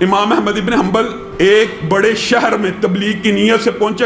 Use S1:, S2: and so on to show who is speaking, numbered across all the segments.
S1: امام احمد ابن حنبل ایک بڑے شہر میں تبلیغ کی نیت سے پہنچے،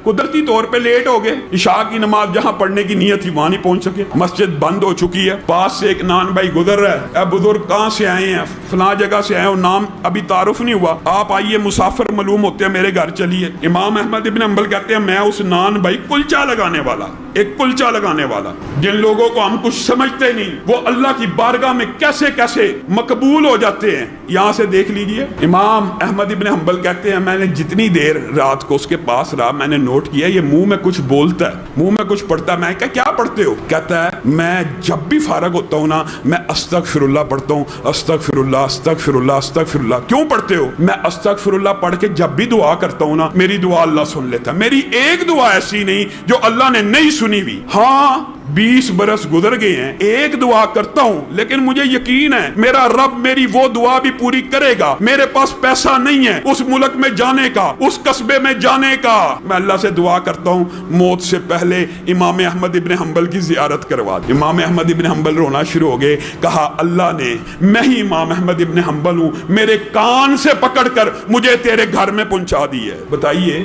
S1: قدرتی طور پہ لیٹ ہو گئے، عشاء کی نماز جہاں پڑھنے کی نیت تھی وہاں نہیں پہنچ سکے، مسجد بند ہو چکی ہے، پاس سے ایک نان بھائی گزر رہا ہے، اے بزرگ کہاں سے آئے ہیں؟ فلاں جگہ سے آئے ہو، نام ابھی تعارف نہیں ہوا، آپ آئیے مسافر معلوم ہوتے ہیں، میرے گھر چلیے۔ امام احمد ابن حنبل کہتے ہیں میں اس نان بھائی کلچا لگانے والا، ایک کلچا لگانے والا، جن لوگوں کو ہم کچھ سمجھتے نہیں وہ اللہ کی بارگاہ میں کیسے کیسے مقبول ہو جاتے ہیں، یہاں سے دیکھ لیجئے۔ امام احمد ابن حنبل کہتے ہیں میں نے جتنی دیر رات کو اس کے پاس رہا میں نے نوٹ کیا یہ منہ میں کچھ بولتا ہے، منہ میں کچھ پڑھتا ہے۔ میں کہا کیا پڑھتے ہو؟ کہتا ہے میں جب بھی فارغ ہوتا ہوں نا میں استغفر اللہ پڑھتا ہوں، استغفر اللہ استغفر اللہ استغفر اللہ۔ کیوں پڑھتے ہو؟ میں استغفر اللہ پڑھ کے جب بھی دعا کرتا ہوں نا میری دعا اللہ سن لیتا ہے، میری ایک دعا ایسی نہیں جو اللہ نے نہیں سنی ہوئی۔ ہاں 20 برس گزر گئے ہیں، ایک دعا کرتا ہوں لیکن مجھے یقین ہے میرا رب میری وہ دعا بھی پوری کرے گا۔ میرے پاس پیسہ نہیں ہے اس ملک میں جانے کا، اس قصبے میں جانے کا، میں اللہ سے دعا کرتا ہوں موت سے پہلے امام احمد ابن حنبل کی زیارت کروا دے۔ امام احمد ابن حنبل رونا شروع ہو گئے، کہا اللہ نے، میں ہی امام احمد ابن حنبل ہوں، میرے کان سے پکڑ کر مجھے تیرے گھر میں پہنچا دی ہے۔ بتائیے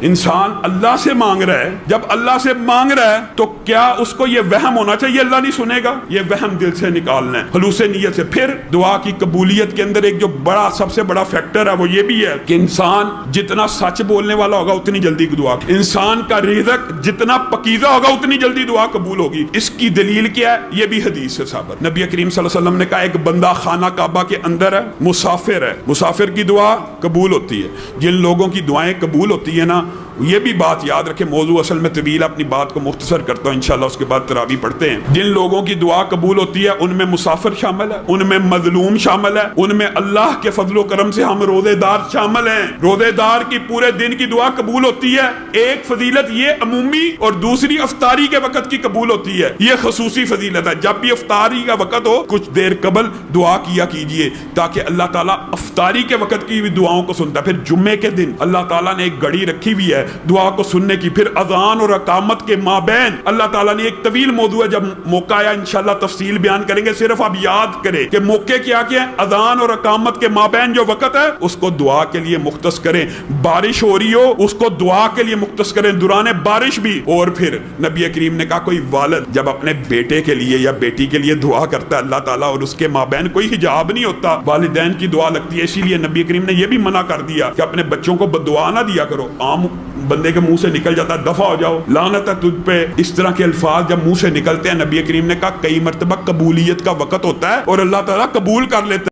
S1: انسان اللہ سے مانگ رہا ہے، جب اللہ سے مانگ رہا ہے تو کیا اس کو یہ وہم ہونا چاہیے اللہ نہیں سنے گا؟ یہ وہم دل سے نکالنا ہے، خلوص نیت سے۔ پھر دعا کی قبولیت کے اندر ایک جو بڑا سب سے بڑا فیکٹر ہے وہ یہ بھی ہے کہ انسان جتنا سچ بولنے والا ہوگا اتنی جلدی دعا، انسان کا رزق جتنا پکیزہ ہوگا اتنی جلدی دعا قبول ہوگی۔ اس کی دلیل کیا ہے؟ یہ بھی حدیث سے ثابت۔ نبی کریم صلی اللہ علیہ وسلم نے کہا ایک بندہ خانہ کعبہ کے اندر ہے، مسافر ہے، مسافر کی دعا قبول ہوتی ہے۔ جن لوگوں کی دعائیں قبول ہوتی ہیں نا، یہ بھی بات یاد رکھیں، موضوع اصل میں طویل، اپنی بات کو مختصر کرتا ہوں انشاءاللہ، اس کے بعد تراویح پڑھتے ہیں۔ جن لوگوں کی دعا قبول ہوتی ہے ان میں مسافر شامل ہے، ان میں مظلوم شامل ہے، ان میں اللہ کے فضل و کرم سے ہم روزے دار شامل ہیں۔ روزے دار کی پورے دن کی دعا قبول ہوتی ہے۔ ایک فضیلت یہ عمومی اور دوسری افطاری کے وقت کی قبول ہوتی ہے، یہ خصوصی فضیلت ہے۔ جب بھی افطاری کا وقت ہو کچھ دیر قبل دعا کیا کیجئے تاکہ اللہ تعالیٰ افطاری کے وقت کی بھی دعاؤں کو سنتا ہے۔ پھر جمعے کے دن اللہ تعالیٰ نے ایک گھڑی رکھی ہوئی ہے دعا کو سننے کی، پھر اذان اور اقامت کے مابین اللہ تعالیٰ نے ایک طویل موضوع ہے، جب موقع آیا انشاءاللہ تفصیل بیان کریں گے، صرف آپ یاد کریں کہ موقع کیا کیا ہے۔ اذان اور اقامت کے مابین جو وقت ہے اس کو دعا کے لیے مختص کریں، بارش ہو رہی ہو اس کو دعا کے لیے مختص کریں، دوران بارش بھی۔ اور پھر نبی کریم نے کہا کوئی والد جب اپنے بیٹے کے لیے یا بیٹی کے لیے دعا کرتا ہے اللہ تعالیٰ اور اس کے مابین کوئی حجاب نہیں ہوتا، والدین کی دعا لگتی ہے، اسی لیے نبی کریم نے یہ بھی منع کر دیا کہ اپنے بچوں کو بددعا نہ دیا کرو۔ عام بندے کے منہ سے نکل جاتا ہے دفع ہو جاؤ، لعنت ہے تجھ پہ، اس طرح کے الفاظ جب منہ سے نکلتے ہیں نبی کریم نے کہا کئی مرتبہ قبولیت کا وقت ہوتا ہے اور اللہ تعالیٰ قبول کر لیتا ہے۔